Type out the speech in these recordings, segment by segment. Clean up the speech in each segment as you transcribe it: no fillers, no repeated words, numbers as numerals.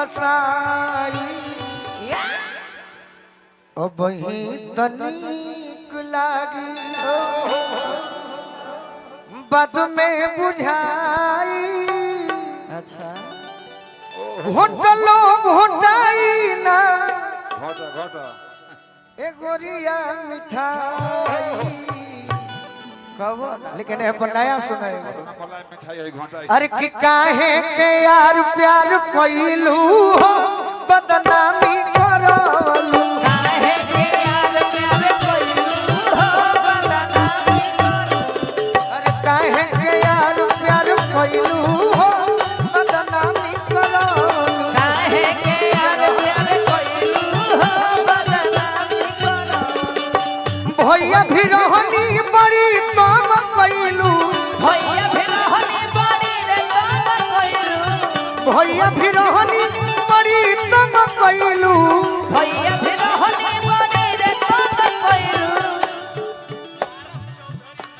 कसाई अब ही तनिक लागी बाद में बुझाई। अच्छा घोटलो घोटाई ना घोटा घोटा ए गोरिया मिठाई कब लेकिन ये पर नया सुनाई। मलाई मिठाई है घोटा। अरे कि काहे के यार प्यार कोइलू हो बदनामी करवलू। काहे के यार प्यार कोइलू हो बदनामी करवलू। अरे काहे के यार प्यार कोइलू हो बदनामी करवलू। काहे के यार प्यार कोइलू हो बदनामी करवलू। भैया भी रहनी बड़ी तम कोइलू। भैया भी रहनी बड़ी रे तम कोइलू। भैया भी रहनी बड़ी तम कोइलू। भैया भी रहनी बड़ी रे तम कोइलू।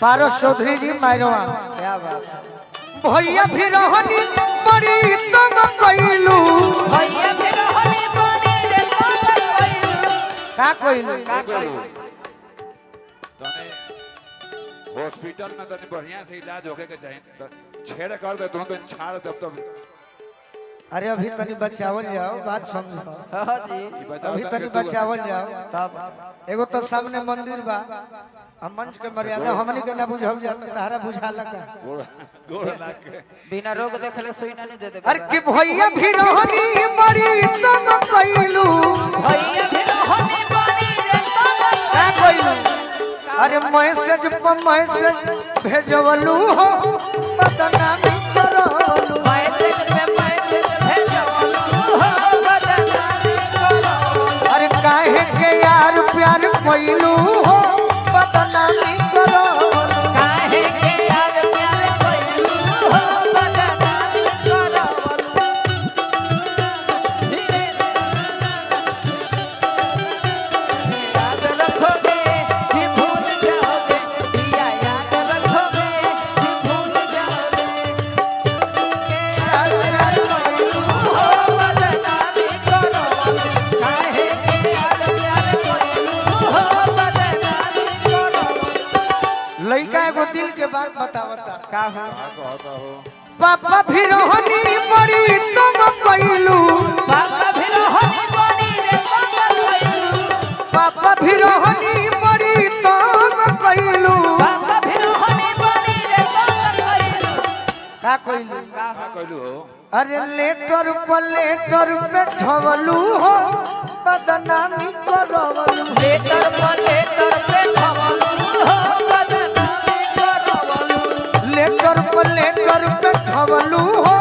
पारस चौधरी जी मायरवा क्या बात है। भैया भी रहनी बड़ी तम कोइलू। भैया भी रहनी बड़ी रे तम कोइलू। का कोइलू का कोइलू। तने हॉस्पिटल में तने बढ़िया से इलाज होके के चाहिए। छेड़ कर दे तुम तो छाड़ दे तब। अरे अभी तनी बचावल जाओ बात समझो। हां जी अभी तनी बचावल जाओ। तब एगो तो सामने मंदिर बा हम मंच के मर्यादा हमनी के ना बुझाव जाता तारा बुझा लगा। गोड़ लाग के बिना रोग देखले सोई ना नहीं दे दे। अरे कि भैया भी रहनी बड़ी तम कोइलू। भैया भी रहनी बड़ी रे तम का कोइलू अरे मैसेज पर मैसेज भेजवलू हो बदनामी करवलू। मैसेज पे मैसेज भेजवलू हो बदनामी करवलू। अरे काहे के यार प्यार कोइलू हो बदनामी करवलू। काहे के यार प्यार कोइलू हो बदनामी करवलू। धीरे याद रखोगे कि भूल जाओगे। दिया याद रखोगे कि भूल जाओगे। के यार प्यार कोइलू हो बदनामी करवलू। काहे के यार प्यार कोइलू हो बदनामी करवलू। लइका एगो दिल के बात बतावता। का हो कहता हो पापा भी रहनी बड़ी तम कोइलू। बाबा भी रहनी बड़ी रे तम कोइलू। पापा भी रहनी बड़ी तम कोइलू। बाबा भी रहनी बड़ी रे तम कोइलू। का कोइलू का का कहलू हो अरे लेटर पे ठवलू हो बदनामी करवलू। लेटर पे ठवलू हो बदनामी करवलू। लेटर पे ठवलू हो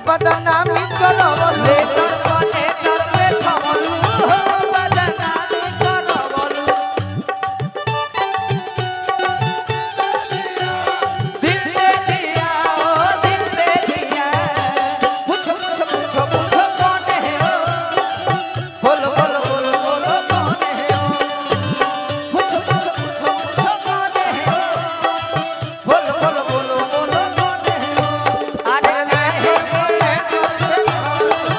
बदनामी करवलू। लेटर पे ठवलू हो बदनामी करवलू। दिल दे दिया ओ दिल दे दिया। पूछो पूछो पूछो पूछो कौन है ओ। बोलो बोलो बोलो बोलो कौन है ओ। पूछो पूछो पूछो पूछो कौन है ओ। बोलो बोलो बोलो बोलो कौन है ओ। अरे काहे के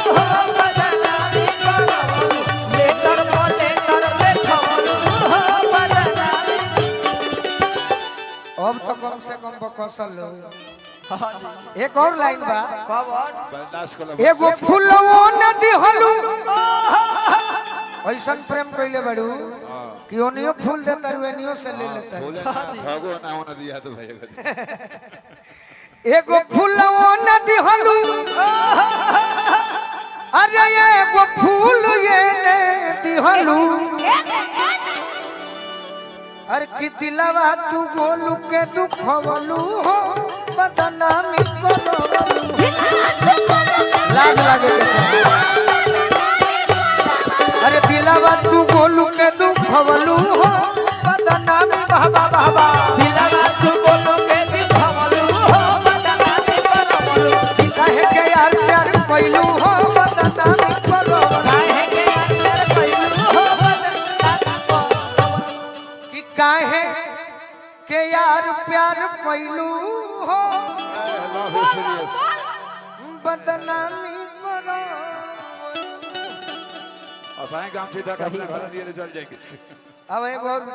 हो बदनामी करवलू। लेटर पे ठवलू हो बदनामी। अब तो कम से कम बकसल लो। हाँ जी। एक और लाइन बा कबर बर्दाश्त कर एगो फूलवो न दिहलू। ऐसन प्रेम कइले बड़ू कि ओनियो फूल देता रु एनियो से ले लेता। बोले भागो ना होना दिया तो भाई एगो फूलवो न दिहलू। अरे एगो फूल ये ने दिहलू। अरे कि दिलवा तू गोलू के दुखवलू हो बदनामी करवलू। लाज लागे के चाही। अरे दिलवा तू गोलू के दुखवलू हो बदनामी बाबा बाबा। दिलवा तू बोलो के दिखवलू हो बदनामी करवलू। काहे के यार प्यार कोइलू हो बदनामी करवलू। काहे के यार प्यार कोइलू हो बदनामी करवलू। कि काहे के यार प्यार कोइलू हो लव इज सीरियस बदनामी करो। असाई काम सीधा अपने घर लिए चल जाएंगे। अब एक और